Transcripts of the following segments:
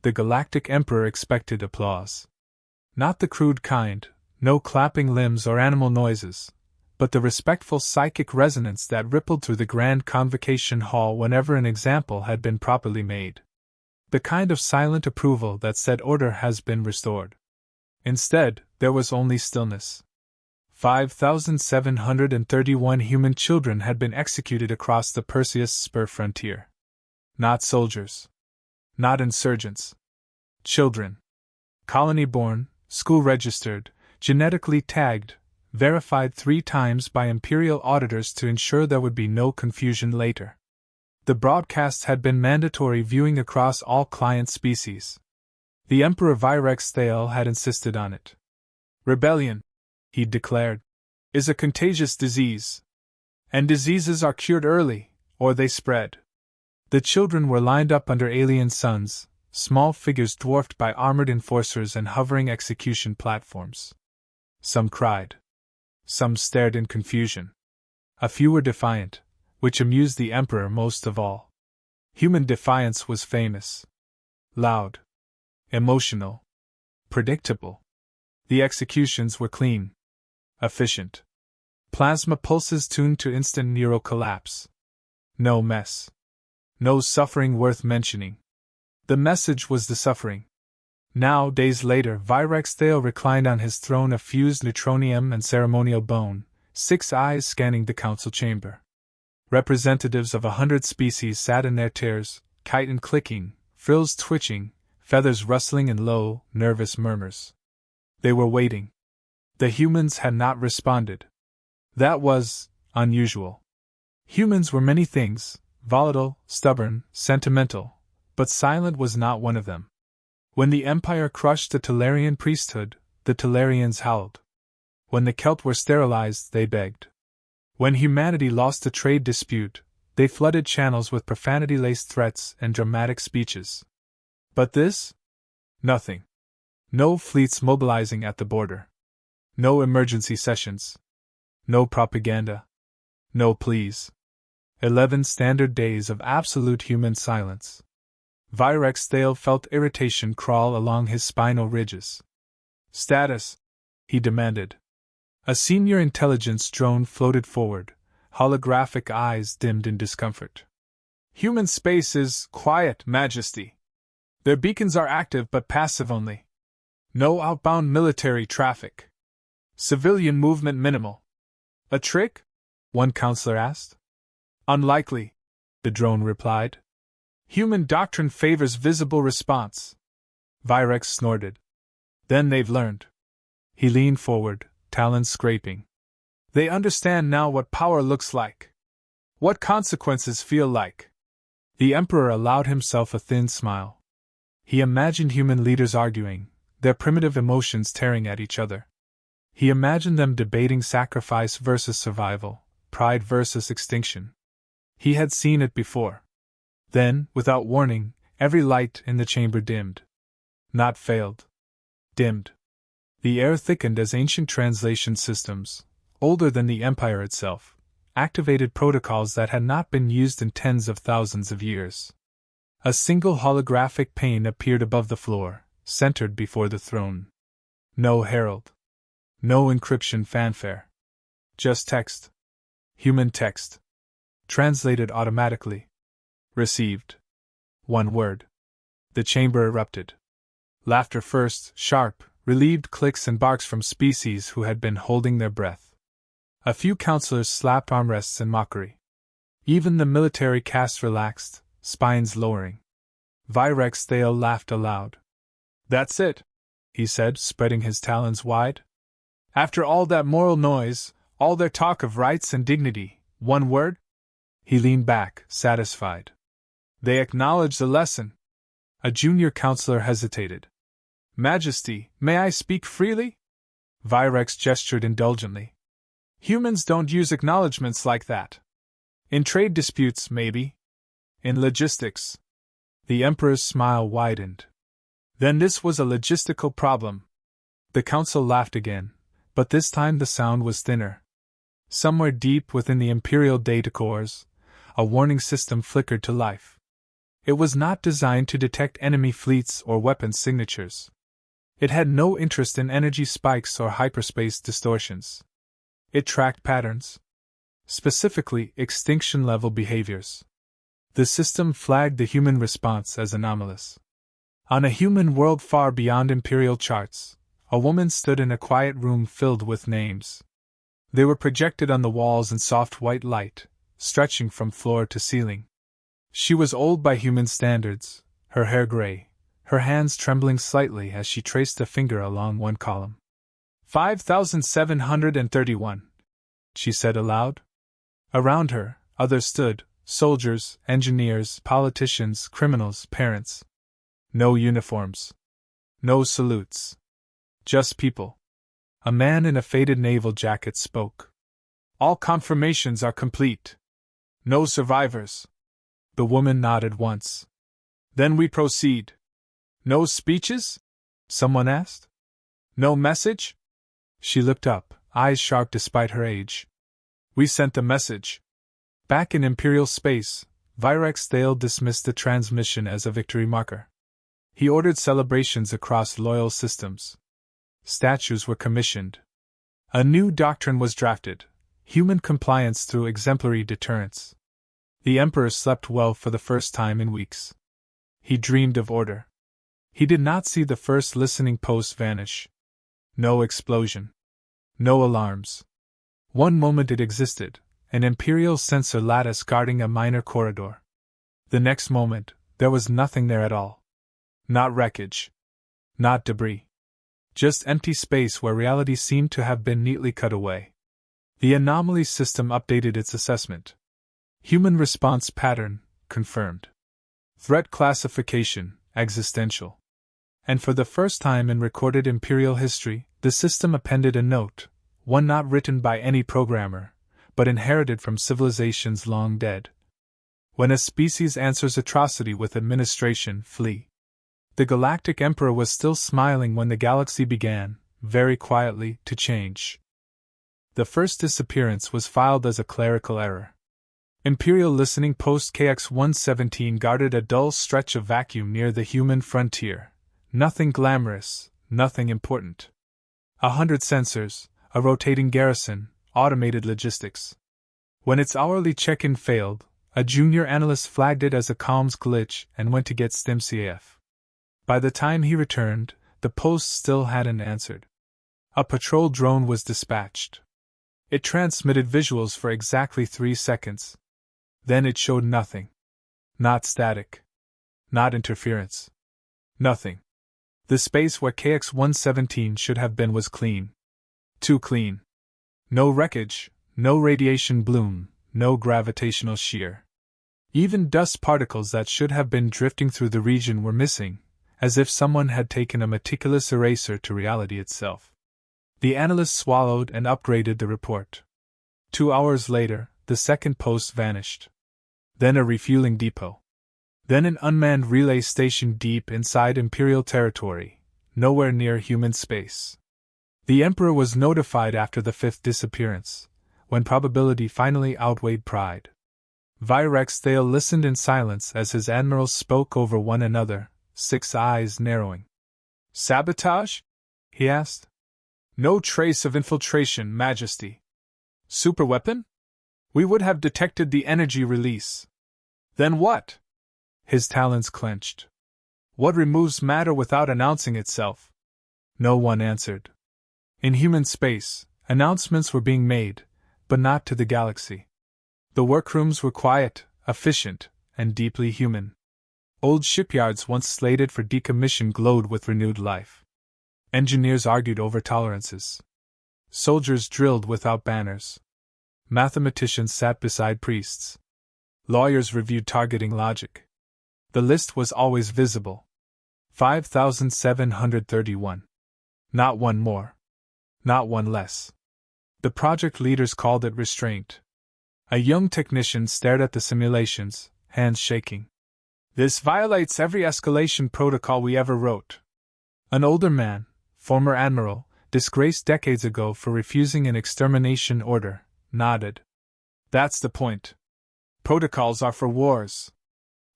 The Galactic Emperor expected applause. Not the crude kind, no clapping limbs or animal noises, but the respectful psychic resonance that rippled through the grand convocation hall whenever an example had been properly made. The kind of silent approval that said order has been restored. Instead, there was only stillness. 5,731 human children had been executed across the Perseus Spur frontier. Not soldiers. Not insurgents. Children. Colony-born, school-registered, genetically tagged, verified 3 times by imperial auditors to ensure there would be no confusion later. The broadcasts had been mandatory viewing across all client species. The Emperor Virex Thale had insisted on it. Rebellion, he declared, is a contagious disease. And diseases are cured early, or they spread. The children were lined up under alien suns, small figures dwarfed by armored enforcers and hovering execution platforms. Some cried. Some stared in confusion. A few were defiant, which amused the Emperor most of all. Human defiance was famous. Loud. Emotional. Predictable. The executions were clean. Efficient. Plasma pulses tuned to instant neural collapse. No mess. No suffering worth mentioning. The message was the suffering. Now, days later, Virex Thale reclined on his throne of fused neutronium and ceremonial bone, 6 eyes scanning the council chamber. Representatives of 100 species sat in their chairs, chitin clicking, frills twitching, feathers rustling in low, nervous murmurs. They were waiting. The humans had not responded. That was unusual. Humans were many things, volatile, stubborn, sentimental, but silent was not one of them. When the Empire crushed the Talarian priesthood, the Talarians howled. When the Celt were sterilized, they begged. When humanity lost a trade dispute, they flooded channels with profanity-laced threats and dramatic speeches. But this? Nothing. No fleets mobilizing at the border. No emergency sessions. No propaganda. No pleas. 11 standard days of absolute human silence. Virex Thale felt irritation crawl along his spinal ridges. Status, he demanded. A senior intelligence drone floated forward, holographic eyes dimmed in discomfort. Human space is quiet, Majesty. Their beacons are active but passive only. No outbound military traffic. Civilian movement minimal. A trick? One counselor asked. Unlikely, the drone replied. Human doctrine favors visible response. Virex snorted. Then they've learned. He leaned forward, talons scraping. They understand now what power looks like. What consequences feel like. The Emperor allowed himself a thin smile. He imagined human leaders arguing, their primitive emotions tearing at each other. He imagined them debating sacrifice versus survival, pride versus extinction. He had seen it before. Then, without warning, every light in the chamber dimmed. Not failed. Dimmed. The air thickened as ancient translation systems, older than the Empire itself, activated protocols that had not been used in tens of thousands of years. A single holographic pane appeared above the floor, centered before the throne. No herald. No encryption fanfare. Just text. Human text. Translated automatically. Received. One word. The chamber erupted. Laughter first, sharp, relieved clicks and barks from species who had been holding their breath. A few counselors slapped armrests in mockery. Even the military caste relaxed, spines lowering. Virex Thale laughed aloud. That's it, he said, spreading his talons wide. After all that moral noise, all their talk of rights and dignity, one word? He leaned back, satisfied. They acknowledge the lesson. A junior counselor hesitated. Majesty, may I speak freely? Virex gestured indulgently. Humans don't use acknowledgments like that. In trade disputes, maybe. In logistics. The Emperor's smile widened. Then this was a logistical problem. The council laughed again, but this time the sound was thinner. Somewhere deep within the imperial data cores, a warning system flickered to life. It was not designed to detect enemy fleets or weapons signatures. It had no interest in energy spikes or hyperspace distortions. It tracked patterns, specifically extinction-level behaviors. The system flagged the human response as anomalous. On a human world far beyond imperial charts, a woman stood in a quiet room filled with names. They were projected on the walls in soft white light, stretching from floor to ceiling. She was old by human standards, her hair gray, her hands trembling slightly as she traced a finger along one column. 5,731, she said aloud. Around her, others stood, soldiers, engineers, politicians, criminals, parents. No uniforms. No salutes. Just people. A man in a faded naval jacket spoke. All confirmations are complete. No survivors. The woman nodded once. Then we proceed. No speeches? Someone asked. No message? She looked up, eyes sharp despite her age. We sent the message. Back in Imperial space, Virex Thale dismissed the transmission as a victory marker. He ordered celebrations across loyal systems. Statues were commissioned. A new doctrine was drafted: human compliance through exemplary deterrence. The Emperor slept well for the first time in weeks. He dreamed of order. He did not see the first listening post vanish. No explosion. No alarms. One moment it existed, an Imperial sensor lattice guarding a minor corridor. The next moment, there was nothing there at all. Not wreckage. Not debris. Just empty space where reality seemed to have been neatly cut away. The anomaly system updated its assessment. Human response pattern, confirmed. Threat classification, existential. And for the first time in recorded Imperial history, the system appended a note, one not written by any programmer, but inherited from civilizations long dead. When a species answers atrocity with administration, flee. The Galactic Emperor was still smiling when the galaxy began, very quietly, to change. The first disappearance was filed as a clerical error. Imperial listening post KX-117 guarded a dull stretch of vacuum near the human frontier. Nothing glamorous, nothing important. 100 sensors, a rotating garrison, automated logistics. When its hourly check-in failed, a junior analyst flagged it as a comms glitch and went to get StimCAF. By the time he returned, the post still hadn't answered. A patrol drone was dispatched. It transmitted visuals for exactly 3 seconds. Then it showed nothing. Not static. Not interference. Nothing. The space where KX-117 should have been was clean. Too clean. No wreckage, no radiation bloom, no gravitational shear. Even dust particles that should have been drifting through the region were missing, as if someone had taken a meticulous eraser to reality itself. The analyst swallowed and upgraded the report. 2 hours later, the second post vanished. Then a refueling depot. Then an unmanned relay station deep inside Imperial territory, nowhere near human space. The Emperor was notified after the 5th disappearance, when probability finally outweighed pride. Virex Thale listened in silence as his admirals spoke over one another, 6 eyes narrowing. Sabotage? He asked. No trace of infiltration, Majesty. Superweapon? We would have detected the energy release. Then what? His talons clenched. What removes matter without announcing itself? No one answered. In human space, announcements were being made, but not to the galaxy. The workrooms were quiet, efficient, and deeply human. Old shipyards once slated for decommission glowed with renewed life. Engineers argued over tolerances. Soldiers drilled without banners. Mathematicians sat beside priests. Lawyers reviewed targeting logic. The list was always visible. 5,731. Not one more. Not one less. The project leaders called it restraint. A young technician stared at the simulations, hands shaking. This violates every escalation protocol we ever wrote. An older man, former admiral, disgraced decades ago for refusing an extermination order, nodded. That's the point. Protocols are for wars.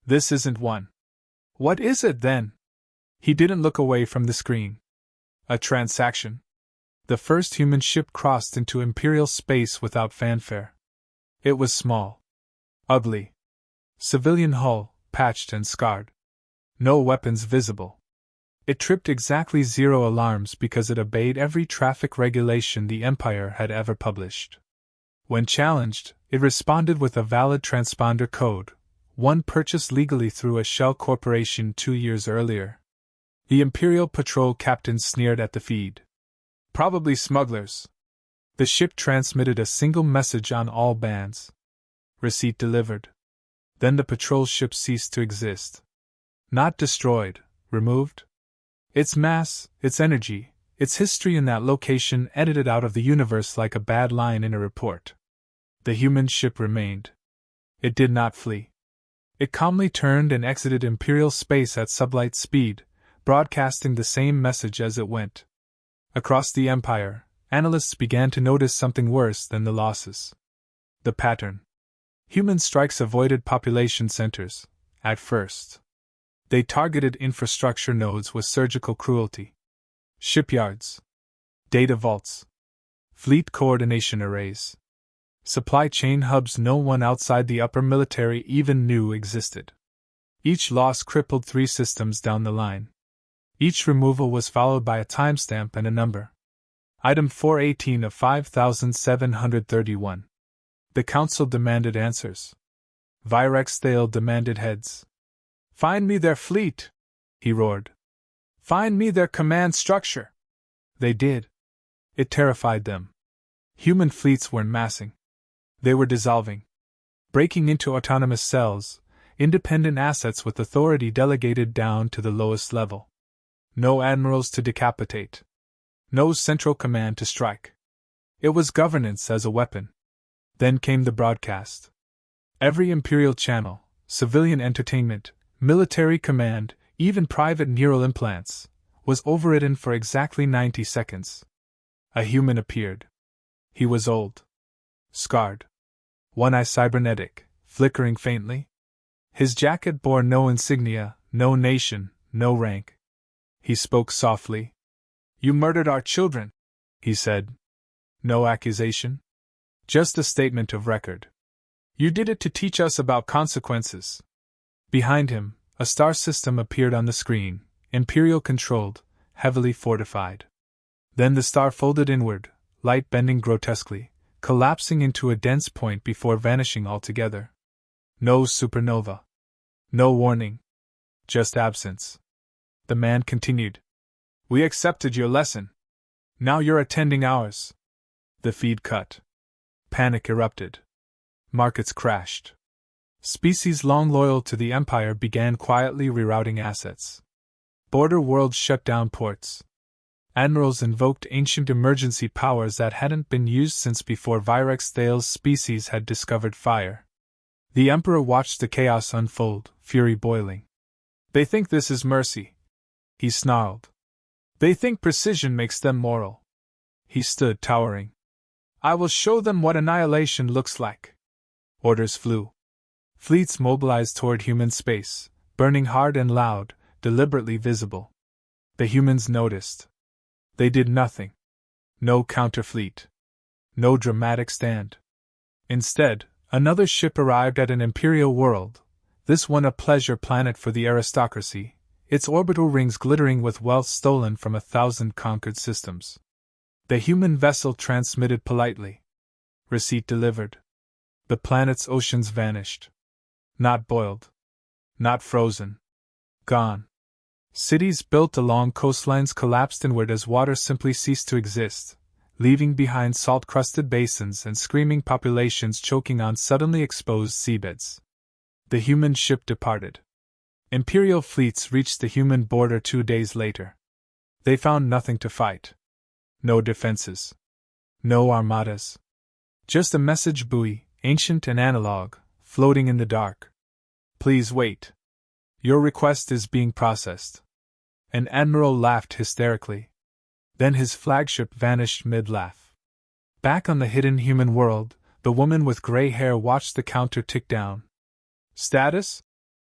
This isn't one. What is it then? He didn't look away from the screen. A transaction. The first human ship crossed into imperial space without fanfare. It was small. Ugly. Civilian hull, patched and scarred. No weapons visible. It tripped exactly 0 alarms because it obeyed every traffic regulation the Empire had ever published. When challenged, it responded with a valid transponder code, one purchased legally through a shell corporation 2 years earlier. The Imperial patrol captain sneered at the feed. Probably smugglers. The ship transmitted a single message on all bands. Receipt delivered. Then the patrol ship ceased to exist. Not destroyed, removed. Its mass, its energy, its history in that location edited out of the universe like a bad line in a report. The human ship remained. It did not flee. It calmly turned and exited Imperial space at sublight speed, broadcasting the same message as it went. Across the Empire, analysts began to notice something worse than the losses. The pattern. Human strikes avoided population centers, at first. They targeted infrastructure nodes with surgical cruelty. Shipyards. Data vaults. Fleet coordination arrays. Supply chain hubs no one outside the upper military even knew existed. Each loss crippled 3 systems down the line. Each removal was followed by a timestamp and a number. Item 418 of 5731. The Council demanded answers. Virex Thale demanded heads. Find me their fleet, he roared. Find me their command structure. They did. It terrified them. Human fleets weren't massing. They were dissolving. Breaking into autonomous cells, independent assets with authority delegated down to the lowest level. No admirals to decapitate. No central command to strike. It was governance as a weapon. Then came the broadcast. Every Imperial channel, civilian entertainment, military command, even private neural implants, was overridden for exactly 90 seconds. A human appeared. He was old. Scarred. One eye cybernetic, flickering faintly. His jacket bore no insignia, no nation, no rank. He spoke softly. You murdered our children, he said. No accusation. Just a statement of record. You did it to teach us about consequences. Behind him, a star system appeared on the screen, Imperial controlled, heavily fortified. Then the star folded inward, light bending grotesquely, collapsing into a dense point before vanishing altogether. No supernova. No warning. Just absence. The man continued. We accepted your lesson. Now you're attending ours. The feed cut. Panic erupted. Markets crashed. Species long loyal to the Empire began quietly rerouting assets. Border worlds shut down ports. Admirals invoked ancient emergency powers that hadn't been used since before Virex Thale's species had discovered fire. The Emperor watched the chaos unfold, fury boiling. They think this is mercy, he snarled. They think precision makes them moral. He stood towering. I will show them what annihilation looks like. Orders flew. Fleets mobilized toward human space, burning hard and loud, deliberately visible. The humans noticed. They did nothing. No counterfleet. No dramatic stand. Instead, another ship arrived at an imperial world, this one a pleasure planet for the aristocracy, its orbital rings glittering with wealth stolen from 1,000 conquered systems. The human vessel transmitted politely. Receipt delivered. The planet's oceans vanished. Not boiled. Not frozen. Gone. Cities built along coastlines collapsed inward as water simply ceased to exist, leaving behind salt-crusted basins and screaming populations choking on suddenly exposed seabeds. The human ship departed. Imperial fleets reached the human border 2 days later. They found nothing to fight. No defenses. No armadas. Just a message buoy, ancient and analog, floating in the dark. Please wait. Your request is being processed. An admiral laughed hysterically. Then his flagship vanished mid-laugh. Back on the hidden human world, the woman with gray hair watched the counter tick down. Status?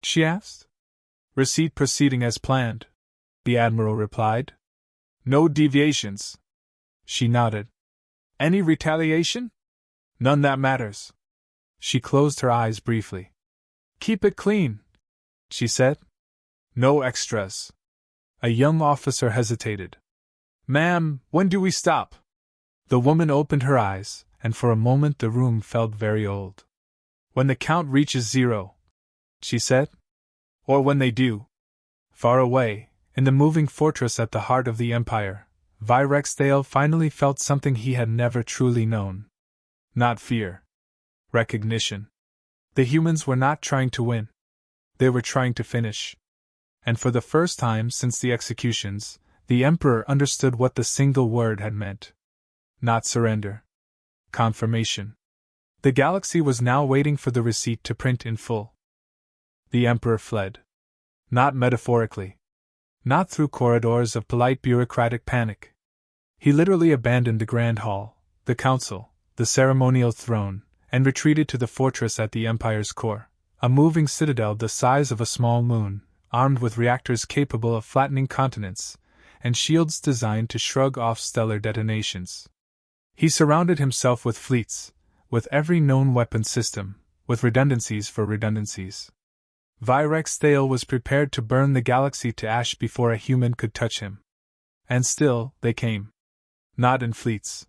she asked. Receipt proceeding as planned, the Admiral replied. No deviations. She nodded. Any retaliation? None that matters. She closed her eyes briefly. Keep it clean, she said. No extras. A young officer hesitated. Ma'am, when do we stop? The woman opened her eyes, and for a moment the room felt very old. When the count reaches 0, she said. Or when they do. Far away, in the moving fortress at the heart of the Empire, Vyrexdale finally felt something he had never truly known. Not fear. Recognition. The humans were not trying to win. They were trying to finish. And for the first time since the executions, the Emperor understood what the single word had meant. Not surrender. Confirmation. The galaxy was now waiting for the receipt to print in full. The Emperor fled. Not metaphorically. Not through corridors of polite bureaucratic panic. He literally abandoned the Grand Hall, the Council, the ceremonial throne, and retreated to the fortress at the Empire's core, a moving citadel the size of a small moon, armed with reactors capable of flattening continents, and shields designed to shrug off stellar detonations. He surrounded himself with fleets, with every known weapon system, with redundancies for redundancies. Vyrexdale was prepared to burn the galaxy to ash before a human could touch him. And still, they came. Not in fleets.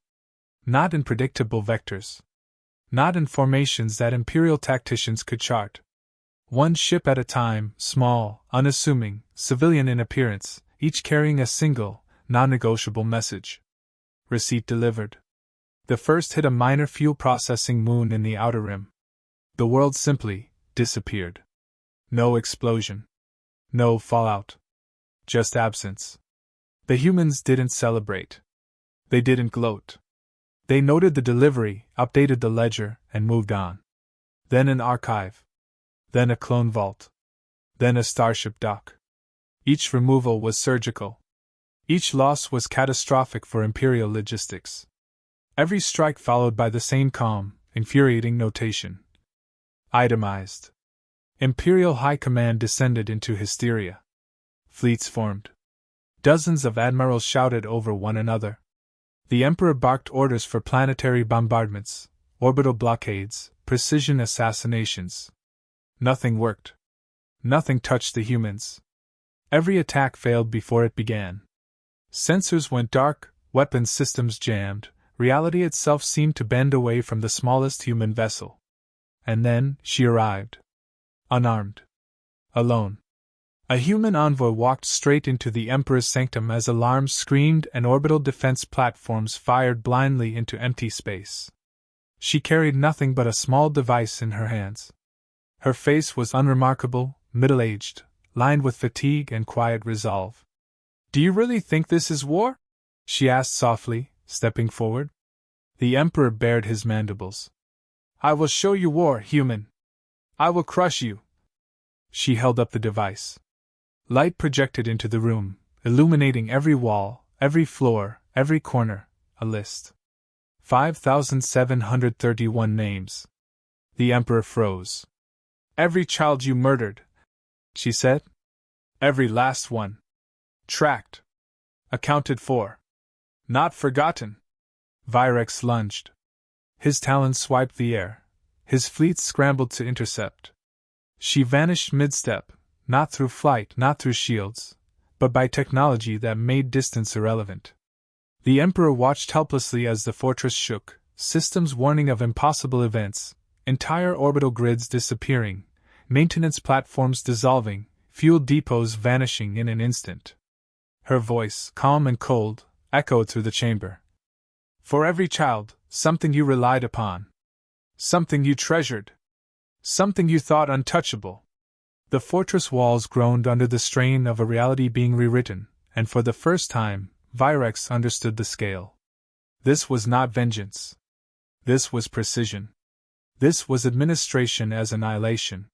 Not in predictable vectors. Not in formations that imperial tacticians could chart. One ship at a time, small, unassuming, civilian in appearance, each carrying a single, non-negotiable message. Receipt delivered. The first hit a minor fuel processing moon in the outer rim. The world simply disappeared. No explosion. No fallout. Just absence. The humans didn't celebrate. They didn't gloat. They noted the delivery, updated the ledger, and moved on. Then an archive. Then a clone vault. Then a starship dock. Each removal was surgical. Each loss was catastrophic for Imperial logistics. Every strike followed by the same calm, infuriating notation. Itemized. Imperial High Command descended into hysteria. Fleets formed. Dozens of admirals shouted over one another. The Emperor barked orders for planetary bombardments, orbital blockades, precision assassinations. Nothing worked. Nothing touched the humans. Every attack failed before it began. Sensors went dark, weapons systems jammed, reality itself seemed to bend away from the smallest human vessel. And then, she arrived. Unarmed. Alone. A human envoy walked straight into the Emperor's sanctum as alarms screamed and orbital defense platforms fired blindly into empty space. She carried nothing but a small device in her hands. Her face was unremarkable, middle-aged, lined with fatigue and quiet resolve. Do you really think this is war? She asked softly, stepping forward. The Emperor bared his mandibles. I will show you war, human. I will crush you. She held up the device. Light projected into the room, illuminating every wall, every floor, every corner, a list. 5,731 names. The Emperor froze. Every child you murdered, she said. Every last one. Tracked. Accounted for. Not forgotten. Virex lunged. His talons swiped the air. His fleets scrambled to intercept. She vanished mid-step, not through flight, not through shields, but by technology that made distance irrelevant. The Emperor watched helplessly as the fortress shook, systems warning of impossible events, entire orbital grids disappearing, maintenance platforms dissolving, fuel depots vanishing in an instant. Her voice, calm and cold, echoed through the chamber. For every child, something you relied upon. Something you treasured. Something you thought untouchable. The fortress walls groaned under the strain of a reality being rewritten, and for the first time, Virex understood the scale. This was not vengeance. This was precision. This was administration as annihilation.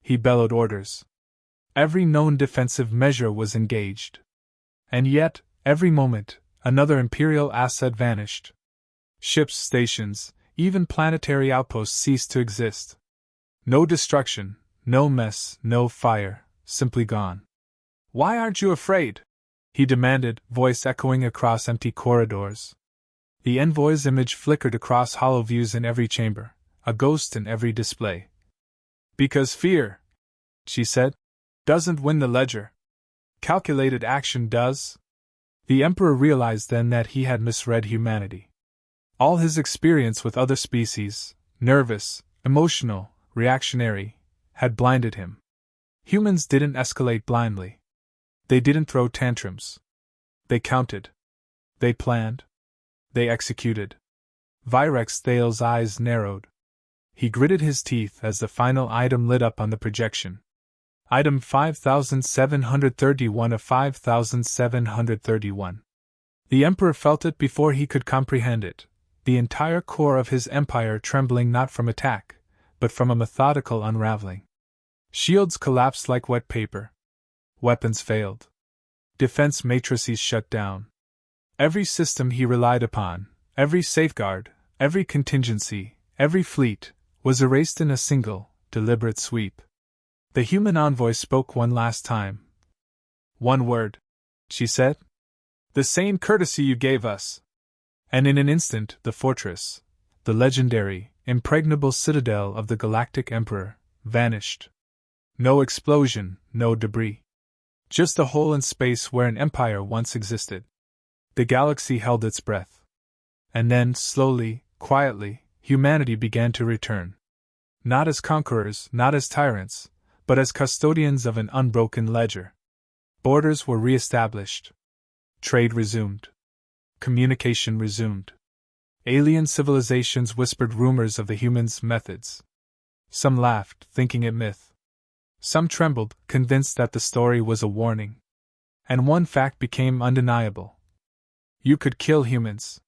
He bellowed orders. Every known defensive measure was engaged. And yet, every moment, another Imperial asset vanished. Ships, stations, even planetary outposts ceased to exist. No destruction, No mess, no fire, simply gone. Why aren't you afraid? He demanded, voice echoing across empty corridors. The envoy's image flickered across hollow views in every chamber, a ghost in every display. Because fear, she said, doesn't win the ledger. Calculated action does. The Emperor realized then that he had misread humanity. All his experience with other species, nervous, emotional, reactionary, had blinded him. Humans didn't escalate blindly. They didn't throw tantrums. They counted. They planned. They executed. Virex Thale's eyes narrowed. He gritted his teeth as the final item lit up on the projection. Item 5731 of 5731. The Emperor felt it before he could comprehend it, the entire core of his empire trembling not from attack, but from a methodical unraveling. Shields collapsed like wet paper. Weapons failed. Defense matrices shut down. Every system he relied upon, every safeguard, every contingency, every fleet, was erased in a single, deliberate sweep. The human envoy spoke one last time. One word, she said. The same courtesy you gave us. And in an instant, the fortress, the legendary, impregnable citadel of the Galactic Emperor, vanished. No explosion, no debris. Just a hole in space where an empire once existed. The galaxy held its breath. And then, slowly, quietly, humanity began to return. Not as conquerors, not as tyrants, but as custodians of an unbroken ledger. Borders were re-established. Trade resumed. Communication resumed. Alien civilizations whispered rumors of the humans' methods. Some laughed, thinking it myth. Some trembled, convinced that the story was a warning. And one fact became undeniable. You could kill humans.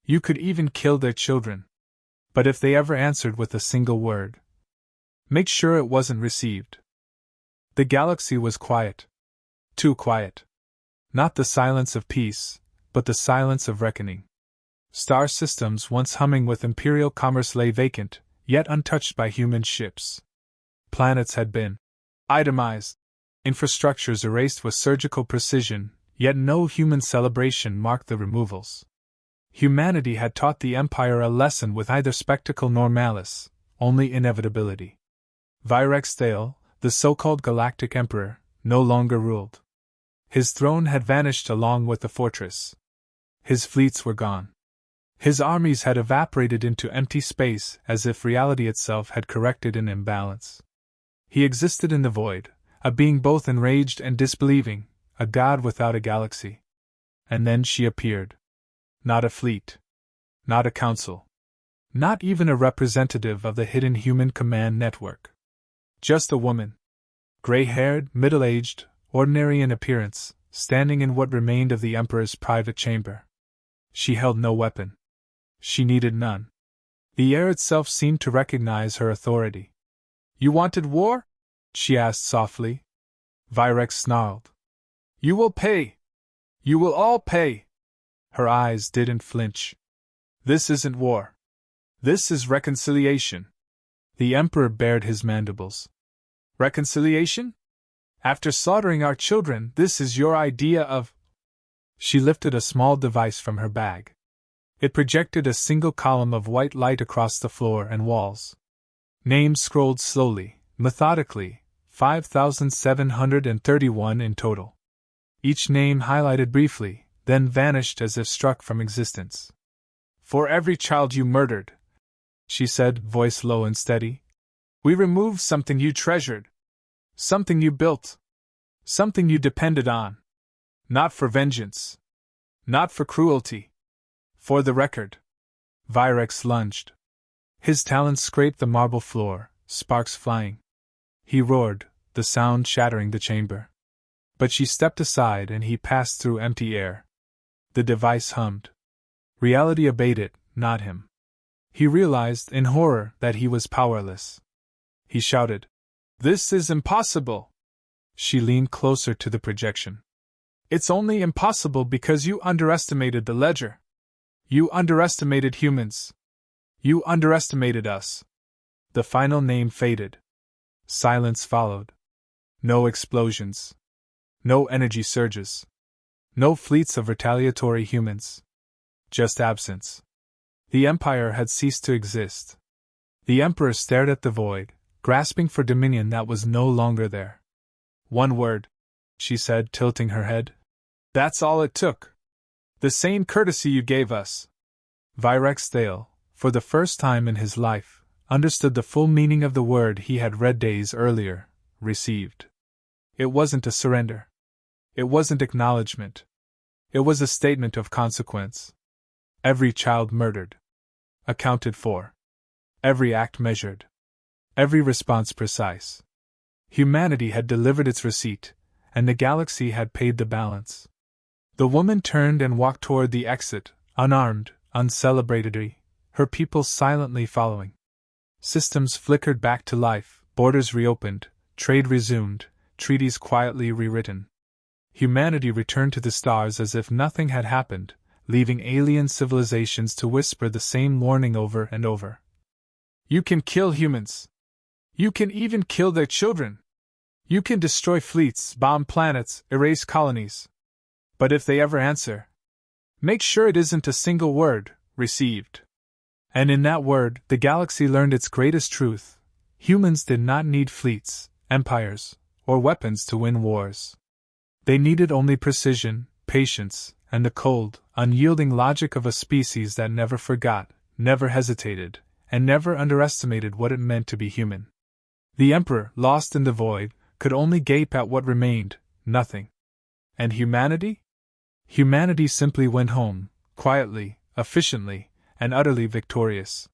You could even kill their children. But if they ever answered with a single word, make sure it wasn't received. The galaxy was quiet. Too quiet. Not the silence of peace, but the silence of reckoning. Star systems once humming with imperial commerce lay vacant, yet untouched by human ships. Planets had been itemized, infrastructures erased with surgical precision, yet no human celebration marked the removals. Humanity had taught the Empire a lesson with neither spectacle nor malice, only inevitability. Virex Thale, the so-called Galactic Emperor, no longer ruled. His throne had vanished along with the fortress. His fleets were gone. His armies had evaporated into empty space as if reality itself had corrected an imbalance. He existed in the void, a being both enraged and disbelieving, a god without a galaxy. And then she appeared. Not a fleet. Not a council. Not even a representative of the hidden human command network. Just a woman. Gray-haired, middle-aged, ordinary in appearance, standing in what remained of the Emperor's private chamber. She held no weapon. She needed none. The air itself seemed to recognize her authority. You wanted war? She asked softly. Virex snarled. You will pay. You will all pay. Her eyes didn't flinch. This isn't war. This is reconciliation. The Emperor bared his mandibles. Reconciliation? After slaughtering our children, this is your idea of... She lifted a small device from her bag. It projected a single column of white light across the floor and walls. Names scrolled slowly, methodically, 5,731 in total. Each name highlighted briefly, then vanished as if struck from existence. For every child you murdered, she said, voice low and steady, we removed something you treasured. Something you built. Something you depended on. Not for vengeance. Not for cruelty. For the record. Virex lunged. His talons scraped the marble floor, sparks flying. He roared, the sound shattering the chamber. But she stepped aside and he passed through empty air. The device hummed. Reality obeyed it, not him. He realized, in horror, that he was powerless. He shouted, This is impossible! She leaned closer to the projection. It's only impossible because you underestimated the ledger. You underestimated humans. You underestimated us. The final name faded. Silence followed. No explosions. No energy surges. No fleets of retaliatory humans. Just absence. The Empire had ceased to exist. The Emperor stared at the void, grasping for dominion that was no longer there. "One word," she said, tilting her head. "That's all it took. The same courtesy you gave us." Virex Thale, for the first time in his life, understood the full meaning of the word he had read days earlier, received. It wasn't a surrender. It wasn't acknowledgement. It was a statement of consequence. Every child murdered. Accounted for. Every act measured. Every response precise. Humanity had delivered its receipt, and the galaxy had paid the balance. The woman turned and walked toward the exit, unarmed, uncelebratory, her people silently following. Systems flickered back to life, borders reopened, trade resumed, treaties quietly rewritten. Humanity returned to the stars as if nothing had happened, leaving alien civilizations to whisper the same warning over and over. "You can kill humans. You can even kill their children. You can destroy fleets, bomb planets, erase colonies. But if they ever answer, make sure it isn't a single word, received." And in that word, the galaxy learned its greatest truth. Humans did not need fleets, empires, or weapons to win wars. They needed only precision, patience, and the cold, unyielding logic of a species that never forgot, never hesitated, and never underestimated what it meant to be human. The Emperor, lost in the void, could only gape at what remained, nothing. And humanity? Humanity simply went home, quietly, efficiently, and utterly victorious.